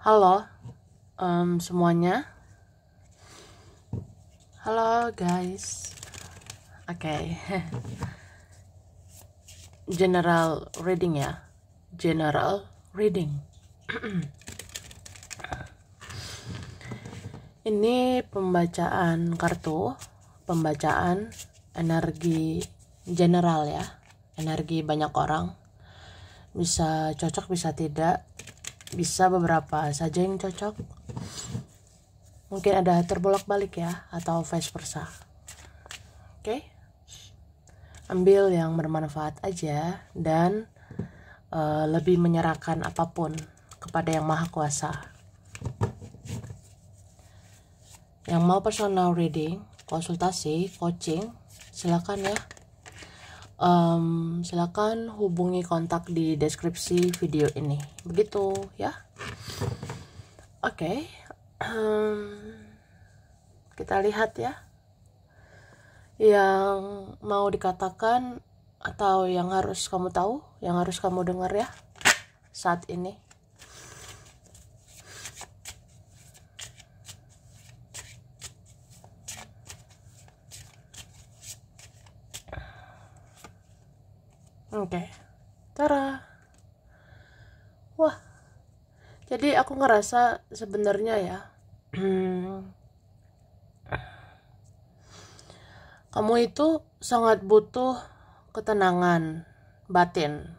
Halo, semuanya. Halo guys. Oke. General reading ya. General reading. Ini pembacaan kartu, pembacaan energi general ya. Energi banyak orang. Bisa cocok, bisa tidak. Bisa beberapa saja yang cocok. Mungkin ada terbolak-balik ya, atau vice versa. Oke. Ambil yang bermanfaat aja dan lebih menyerahkan apapun kepada Yang Maha Kuasa. Yang mau personal reading, konsultasi, coaching, silakan ya. Silakan hubungi kontak di deskripsi video ini. Begitu ya. Oke. Kita lihat ya. Yang mau dikatakan atau yang harus kamu tahu, yang harus kamu dengar ya saat ini. Oke. Tara. Wah. Jadi aku ngerasa sebenarnya ya, kamu itu sangat butuh ketenangan batin.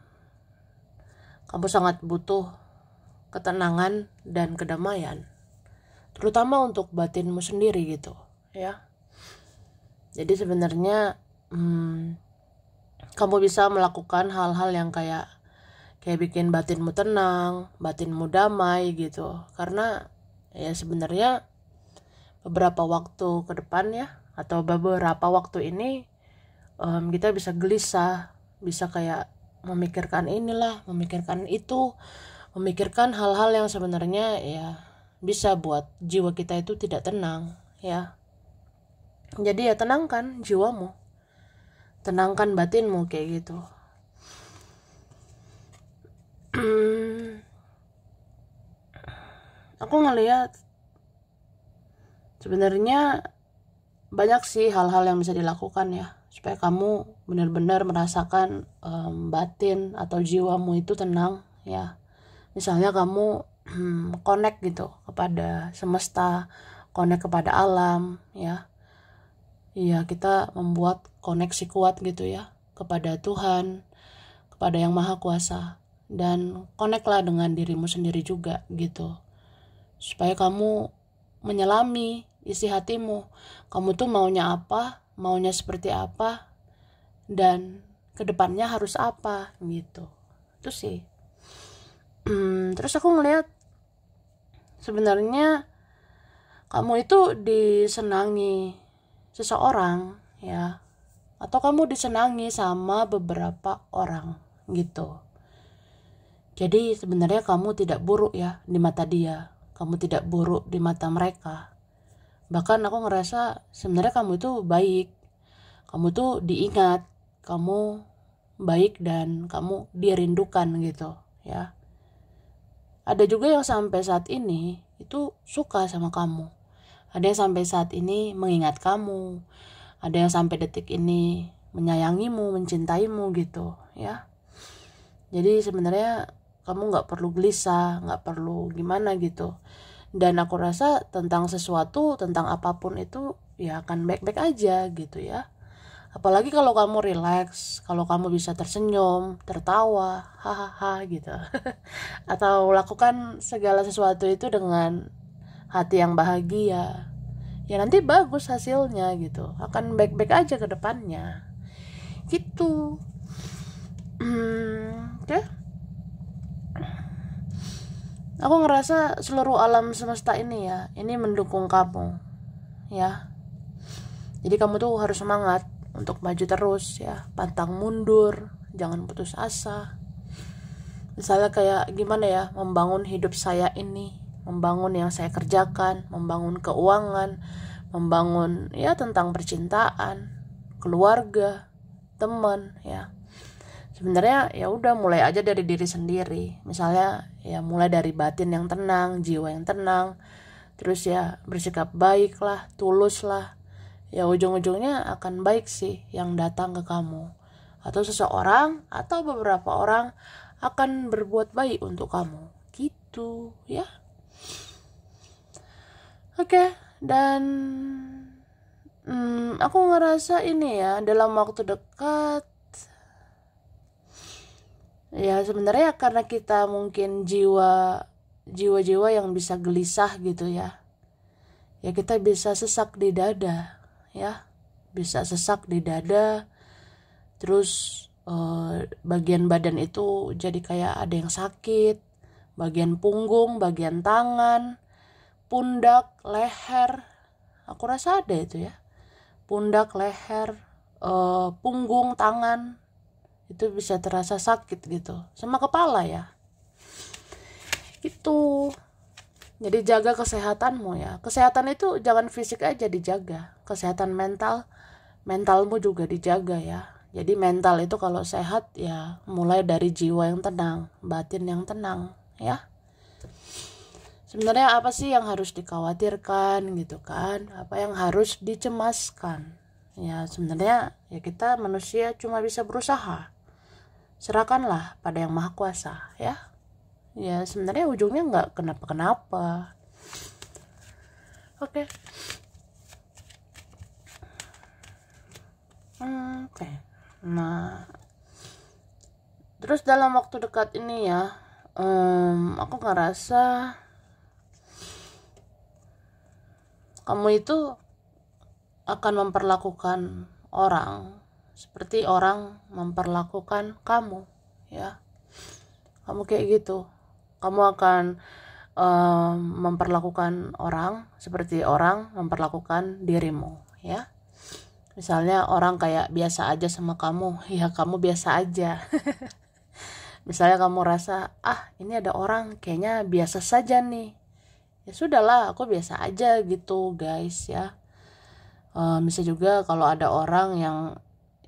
Kamu sangat butuh ketenangan dan kedamaian, terutama untuk batinmu sendiri gitu ya. Jadi sebenarnya kamu bisa melakukan hal-hal yang kayak bikin batinmu tenang, batinmu damai gitu. Karena ya sebenarnya beberapa waktu ke depan ya, atau beberapa waktu ini kita bisa gelisah, bisa kayak memikirkan inilah, memikirkan itu, memikirkan hal-hal yang sebenarnya ya bisa buat jiwa kita itu tidak tenang ya. Jadi ya tenangkan jiwamu, tenangkan batinmu kayak gitu. Aku ngelihat sebenarnya banyak sih hal-hal yang bisa dilakukan ya, supaya kamu benar-benar merasakan batin atau jiwamu itu tenang ya. Misalnya kamu connect gitu kepada semesta, connect kepada alam ya. Iya, kita membuat koneksi kuat gitu ya kepada Tuhan, kepada Yang Maha Kuasa, dan connect-lah dengan dirimu sendiri juga gitu. Supaya kamu menyelami isi hatimu. Kamu tuh maunya apa, maunya seperti apa, dan kedepannya harus apa gitu. Itu sih. Terus aku ngeliat sebenarnya kamu itu disenangi seseorang ya, atau kamu disenangi sama beberapa orang gitu. Jadi sebenarnya kamu tidak buruk ya di mata dia, kamu tidak buruk di mata mereka. Bahkan aku ngerasa sebenarnya kamu itu baik, kamu tuh diingat, kamu baik dan kamu dirindukan gitu ya. Ada juga yang sampai saat ini itu suka sama kamu. Ada yang sampai saat ini mengingat kamu. Ada yang sampai detik ini menyayangimu, mencintaimu gitu ya. Jadi sebenarnya kamu gak perlu gelisah, gak perlu gimana gitu. Dan aku rasa tentang sesuatu, tentang apapun itu ya akan baik-baik aja gitu ya. Apalagi kalau kamu relax, kalau kamu bisa tersenyum, tertawa, hahaha gitu. Atau lakukan segala sesuatu itu dengan hati yang bahagia. Ya nanti bagus hasilnya gitu. Akan baik-baik aja ke depannya. Gitu. Oke. Aku ngerasa seluruh alam semesta ini ya, ini mendukung kamu. Ya. Jadi kamu tuh harus semangat untuk maju terus ya, pantang mundur, jangan putus asa. Misalnya kayak gimana ya, membangun hidup saya ini, membangun yang saya kerjakan, membangun keuangan, membangun ya tentang percintaan, keluarga, teman ya. Sebenarnya ya udah mulai aja dari diri sendiri. Misalnya ya mulai dari batin yang tenang, jiwa yang tenang, terus ya bersikap baik lah, tulus lah. Ya ujung-ujungnya akan baik sih yang datang ke kamu. Atau seseorang atau beberapa orang akan berbuat baik untuk kamu. Gitu ya. Oke, dan aku ngerasa ini ya dalam waktu dekat ya sebenarnya karena kita mungkin jiwa-jiwa yang bisa gelisah gitu ya. Ya kita bisa sesak di dada ya. Bisa sesak di dada. Terus bagian badan itu jadi kayak ada yang sakit. Bagian punggung, bagian tangan, pundak, leher. Aku rasa ada itu ya. Pundak, leher, punggung, tangan. Itu bisa terasa sakit gitu. Sama kepala ya. Itu. Jadi jaga kesehatanmu ya. Kesehatan itu jangan fisik aja dijaga. Kesehatan mentalmu juga dijaga ya. Jadi mental itu kalau sehat ya mulai dari jiwa yang tenang, batin yang tenang ya. Sebenarnya apa sih yang harus dikhawatirkan gitu kan? Apa yang harus dicemaskan? Ya sebenarnya ya kita manusia cuma bisa berusaha. Serahkanlah pada yang maha kuasa ya. Ya sebenarnya ujungnya nggak kenapa-kenapa. Oke. Oke. Nah, terus dalam waktu dekat ini ya, aku ngerasa kamu itu akan memperlakukan orang seperti orang memperlakukan kamu ya. Kamu kayak gitu. Kamu akan memperlakukan orang seperti orang memperlakukan dirimu ya. Misalnya orang kayak biasa aja sama kamu, ya kamu biasa aja. Misalnya kamu rasa, ini ada orang kayaknya biasa saja nih. Ya sudahlah, aku biasa aja gitu guys ya. Bisa juga kalau ada orang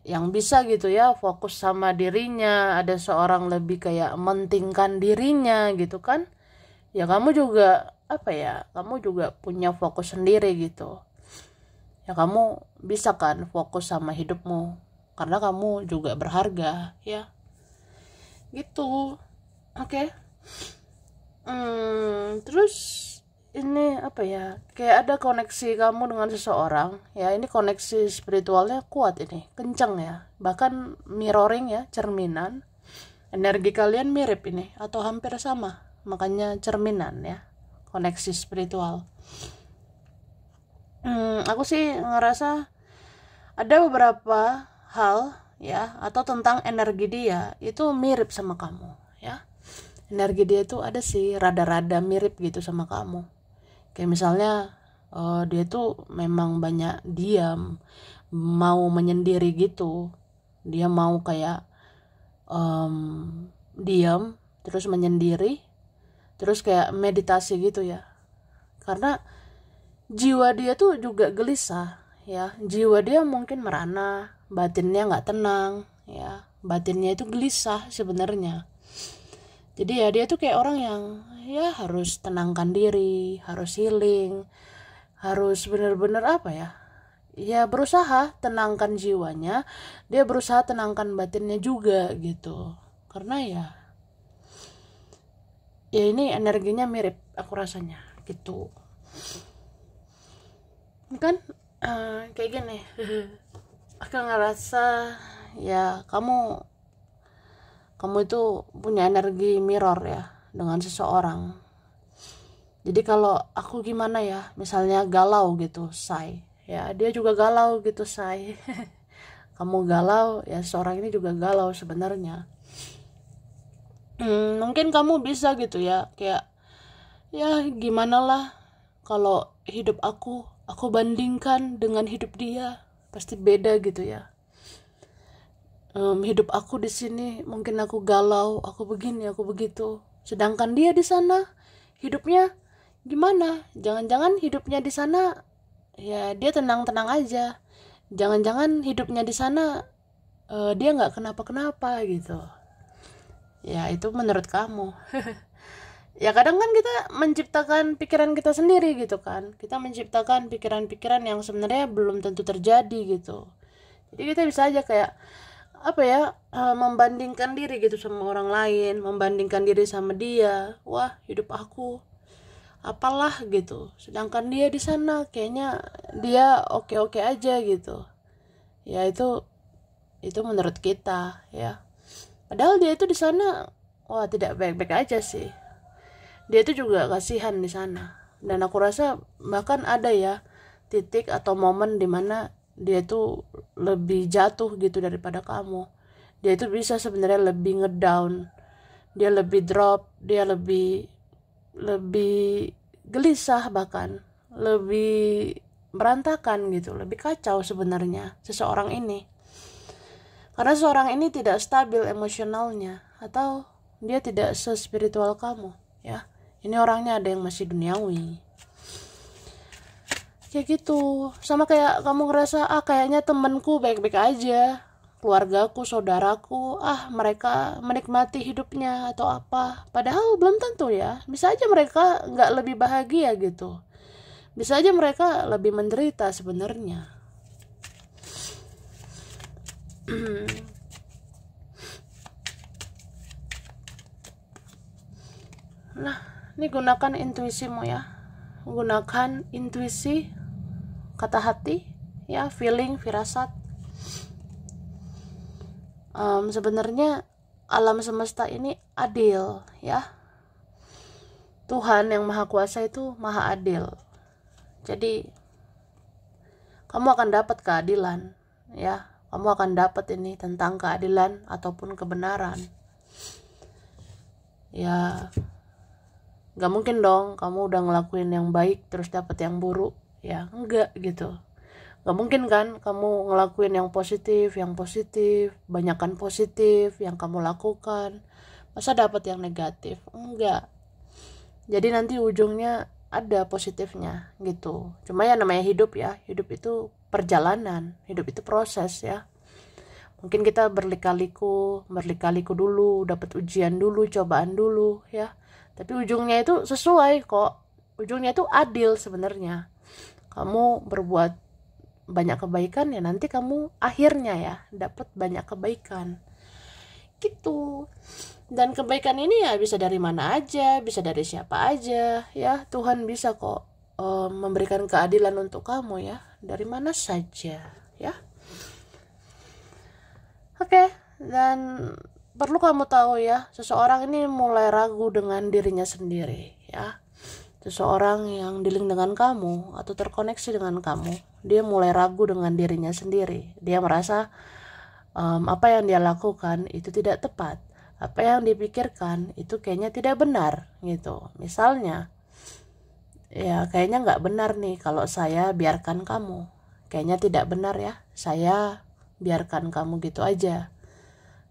yang bisa gitu ya fokus sama dirinya, ada seorang lebih kayak mentingkan dirinya gitu kan. Ya kamu juga kamu juga punya fokus sendiri gitu. Ya kamu bisa kan fokus sama hidupmu karena kamu juga berharga ya gitu. Oke. Terus ini kayak ada koneksi kamu dengan seseorang ya. Ini koneksi spiritualnya kuat, ini kencang ya, bahkan mirroring ya, cerminan. Energi kalian mirip ini atau hampir sama, makanya cerminan ya, koneksi spiritual. Aku sih ngerasa ada beberapa hal ya atau tentang energi dia itu mirip sama kamu ya. Energi dia itu ada sih rada-rada mirip gitu sama kamu. Kayak misalnya dia tuh memang banyak diam, mau menyendiri gitu. Dia mau kayak diam terus menyendiri, terus kayak meditasi gitu ya. Karena jiwa dia tuh juga gelisah ya, jiwa dia mungkin merana, batinnya nggak tenang ya, batinnya itu gelisah sebenarnya. Jadi ya dia tuh kayak orang yang ya harus tenangkan diri, harus healing, harus bener-bener ya berusaha tenangkan jiwanya, dia berusaha tenangkan batinnya juga gitu. Karena ya ini energinya mirip aku rasanya gitu. Kan kayak gini. Aku ngerasa ya kamu itu punya energi mirror ya dengan seseorang. Jadi kalau aku gimana ya, misalnya galau gitu, say ya dia juga galau gitu, say. Kamu galau ya, seorang ini juga galau sebenarnya. Mungkin kamu bisa gitu ya, kayak ya gimana lah kalau hidup aku bandingkan dengan hidup dia, pasti beda gitu ya. Hidup aku di sini mungkin aku galau, aku begini, aku begitu. Sedangkan dia di sana hidupnya gimana? Jangan-jangan hidupnya di sana ya dia tenang-tenang aja. Jangan-jangan hidupnya di sana dia nggak kenapa-kenapa gitu. Ya itu menurut kamu. Ya kadang kan kita menciptakan pikiran kita sendiri gitu kan. Kita menciptakan pikiran-pikiran yang sebenarnya belum tentu terjadi gitu. Jadi kita bisa aja kayak membandingkan diri gitu sama orang lain, membandingkan diri sama dia. Wah, hidup aku apalah gitu. Sedangkan dia di sana kayaknya dia oke-oke aja gitu. Ya itu menurut kita ya. Padahal dia itu di sana wah tidak baik-baik aja sih. Dia itu juga kasihan di sana. Dan aku rasa bahkan ada ya titik atau momen dimana dia itu lebih jatuh gitu daripada kamu. Dia itu bisa sebenarnya lebih ngedown, dia lebih drop, dia lebih gelisah, bahkan lebih berantakan gitu, lebih kacau sebenarnya seseorang ini. Karena seseorang ini tidak stabil emosionalnya, atau dia tidak sespiritual kamu ya. Ini orangnya ada yang masih duniawi. Kayak gitu. Sama kayak kamu ngerasa kayaknya temenku baik-baik aja, keluargaku, saudaraku, mereka menikmati hidupnya atau apa. Padahal belum tentu ya. Bisa aja mereka nggak lebih bahagia gitu. Bisa aja mereka lebih menderita sebenarnya. Nah, ini gunakan intuisimu ya. Gunakan intuisi, kata hati ya, feeling, firasat. Sebenarnya alam semesta ini adil ya. Tuhan yang maha kuasa itu maha adil. Jadi kamu akan dapat keadilan ya. Kamu akan dapat ini tentang keadilan ataupun kebenaran. Ya gak mungkin dong kamu udah ngelakuin yang baik terus dapat yang buruk. Ya enggak gitu. Gak mungkin kan kamu ngelakuin yang positif, banyakkan positif yang kamu lakukan, masa dapat yang negatif? Enggak. Jadi nanti ujungnya ada positifnya gitu. Cuma ya namanya hidup ya, hidup itu perjalanan, hidup itu proses ya. Mungkin kita berlika-liku dulu, dapat ujian dulu, cobaan dulu ya. Tapi ujungnya itu sesuai kok, ujungnya itu adil sebenarnya. Kamu berbuat banyak kebaikan ya nanti kamu akhirnya ya dapat banyak kebaikan gitu. Dan kebaikan ini ya bisa dari mana aja, bisa dari siapa aja ya. Tuhan bisa kok memberikan keadilan untuk kamu ya, dari mana saja ya. Oke, dan perlu kamu tahu ya, seseorang ini mulai ragu dengan dirinya sendiri ya. Seseorang yang dealing dengan kamu atau terkoneksi dengan kamu, dia mulai ragu dengan dirinya sendiri. Dia merasa apa yang dia lakukan itu tidak tepat, apa yang dipikirkan itu kayaknya tidak benar gitu. Misalnya ya kayaknya nggak benar nih kalau saya biarkan kamu, kayaknya tidak benar ya saya biarkan kamu gitu aja.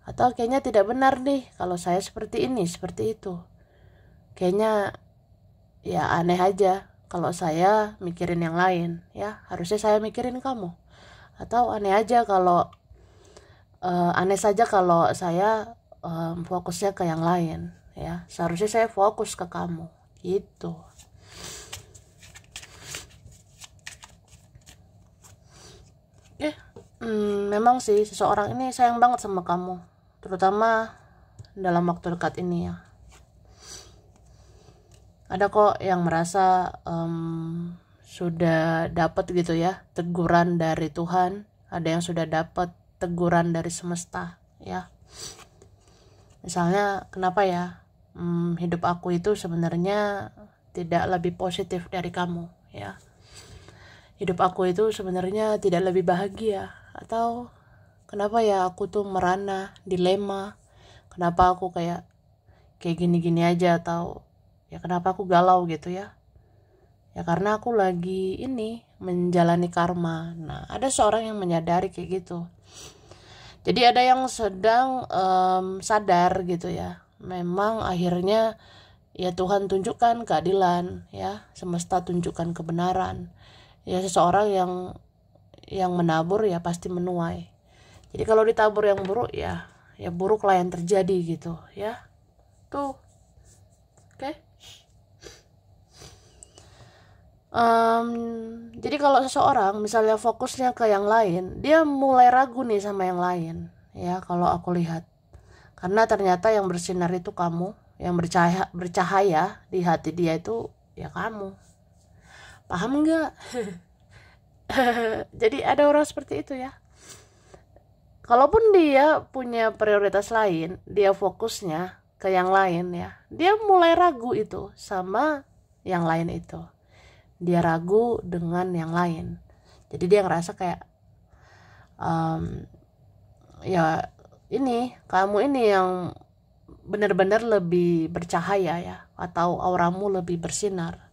Atau kayaknya tidak benar nih kalau saya seperti ini, seperti itu. Kayaknya ya aneh aja kalau saya mikirin yang lain ya, harusnya saya mikirin kamu. Atau aneh aja kalau aneh saja kalau saya fokusnya ke yang lain ya, seharusnya saya fokus ke kamu gitu. Memang sih seseorang ini sayang banget sama kamu, terutama dalam waktu dekat ini ya. Ada kok yang merasa sudah dapat gitu ya teguran dari Tuhan, ada yang sudah dapat teguran dari semesta ya. Misalnya kenapa ya hidup aku itu sebenarnya tidak lebih positif dari kamu ya. Hidup aku itu sebenarnya tidak lebih bahagia. Atau kenapa ya aku tuh merana, dilema, kenapa aku kayak gini-gini aja, atau ya kenapa aku galau gitu ya. Ya karena aku lagi ini menjalani karma. Nah ada seorang yang menyadari kayak gitu. Jadi ada yang sedang sadar gitu ya. Memang akhirnya ya Tuhan tunjukkan keadilan ya, semesta tunjukkan kebenaran. Ya seseorang yang menabur ya pasti menuai. Jadi kalau ditabur yang buruk ya buruk lah yang terjadi gitu ya. Tuh. Oke. Jadi kalau seseorang misalnya fokusnya ke yang lain, dia mulai ragu nih sama yang lain ya, kalau aku lihat. Karena ternyata yang bersinar itu kamu, yang bercahaya di hati dia itu ya kamu. Paham nggak? Jadi ada orang seperti itu ya. Kalaupun dia punya prioritas lain, dia fokusnya ke yang lain ya, dia mulai ragu itu sama yang lain itu. Dia ragu dengan yang lain. Jadi dia ngerasa kayak ya ini kamu ini yang benar-benar lebih bercahaya ya, atau auramu lebih bersinar.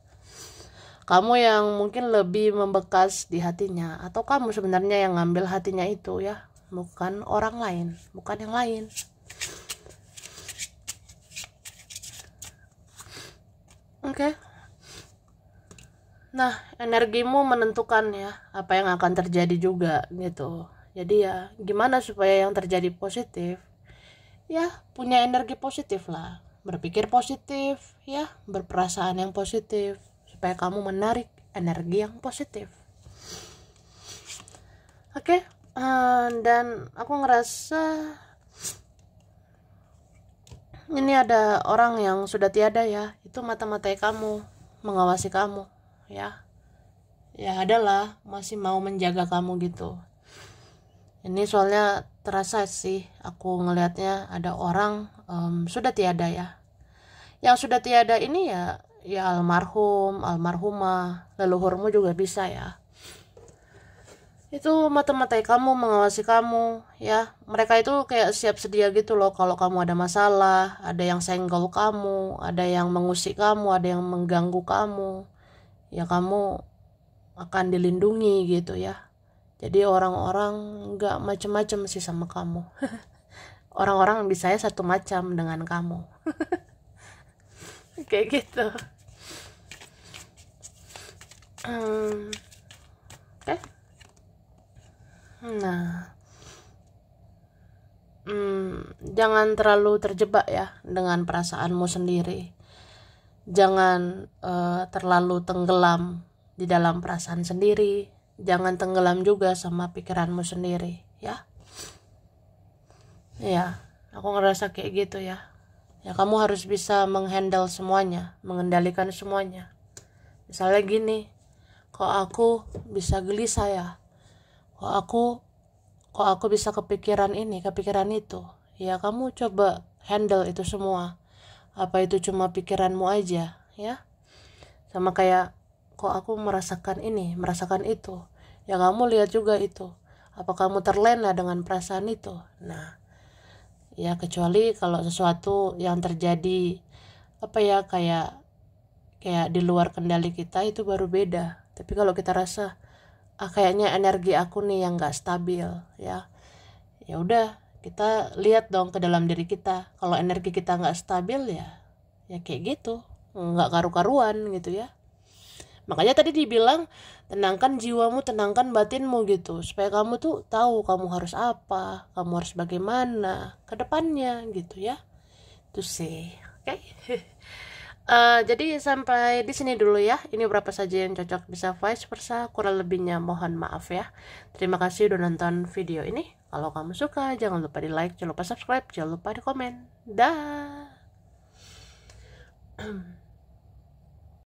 Kamu yang mungkin lebih membekas di hatinya, atau kamu sebenarnya yang ngambil hatinya itu ya, bukan orang lain, bukan yang lain. Oke. Nah, energimu menentukan ya apa yang akan terjadi juga gitu. Jadi ya gimana supaya yang terjadi positif? Ya punya energi positif lah, berpikir positif ya, berperasaan yang positif supaya kamu menarik energi yang positif. Oke. Dan aku ngerasa ini ada orang yang sudah tiada ya, itu mata-matai kamu, mengawasi kamu ya adalah masih mau menjaga kamu gitu. Ini soalnya terasa sih aku ngelihatnya ada orang sudah tiada ya. Yang sudah tiada ini ya almarhum, almarhumah, leluhurmu juga bisa ya. Itu mata-matai kamu, mengawasi kamu ya. Mereka itu kayak siap sedia gitu loh kalau kamu ada masalah, ada yang senggol kamu, ada yang mengusik kamu, ada yang mengganggu kamu. Ya kamu akan dilindungi gitu ya. Jadi orang-orang gak macem-macem sih sama kamu. Orang-orang bisa ya satu macam dengan kamu. Kayak gitu. Oke. Nah, jangan terlalu terjebak ya dengan perasaanmu sendiri. Jangan terlalu tenggelam di dalam perasaan sendiri. Jangan tenggelam juga sama pikiranmu sendiri ya. Ya, aku ngerasa kayak gitu ya. Ya kamu harus bisa menghandle semuanya, mengendalikan semuanya. Misalnya gini, kok aku bisa gelisah ya, kok aku bisa kepikiran ini, kepikiran itu. Ya kamu coba handle itu semua. Apa itu cuma pikiranmu aja ya? Sama kayak kok aku merasakan ini, merasakan itu. Ya kamu lihat juga itu. Apa kamu terlena dengan perasaan itu? Nah, ya kecuali kalau sesuatu yang terjadi apa ya kayak di luar kendali kita, itu baru beda. Tapi kalau kita rasa kayaknya energi aku nih yang nggak stabil ya udah kita lihat dong ke dalam diri kita. Kalau energi kita nggak stabil ya kayak gitu, nggak karu-karuan gitu ya. Makanya tadi dibilang tenangkan jiwamu, tenangkan batinmu gitu, supaya kamu tuh tahu kamu harus apa, kamu harus bagaimana ke depannya gitu ya. Itu sih. Oke. Jadi sampai di sini dulu ya. Ini berapa saja yang cocok, bisa vice versa. Kurang lebihnya mohon maaf ya. Terima kasih udah nonton video ini. Kalau kamu suka jangan lupa di like, jangan lupa subscribe, jangan lupa di komen. Dah.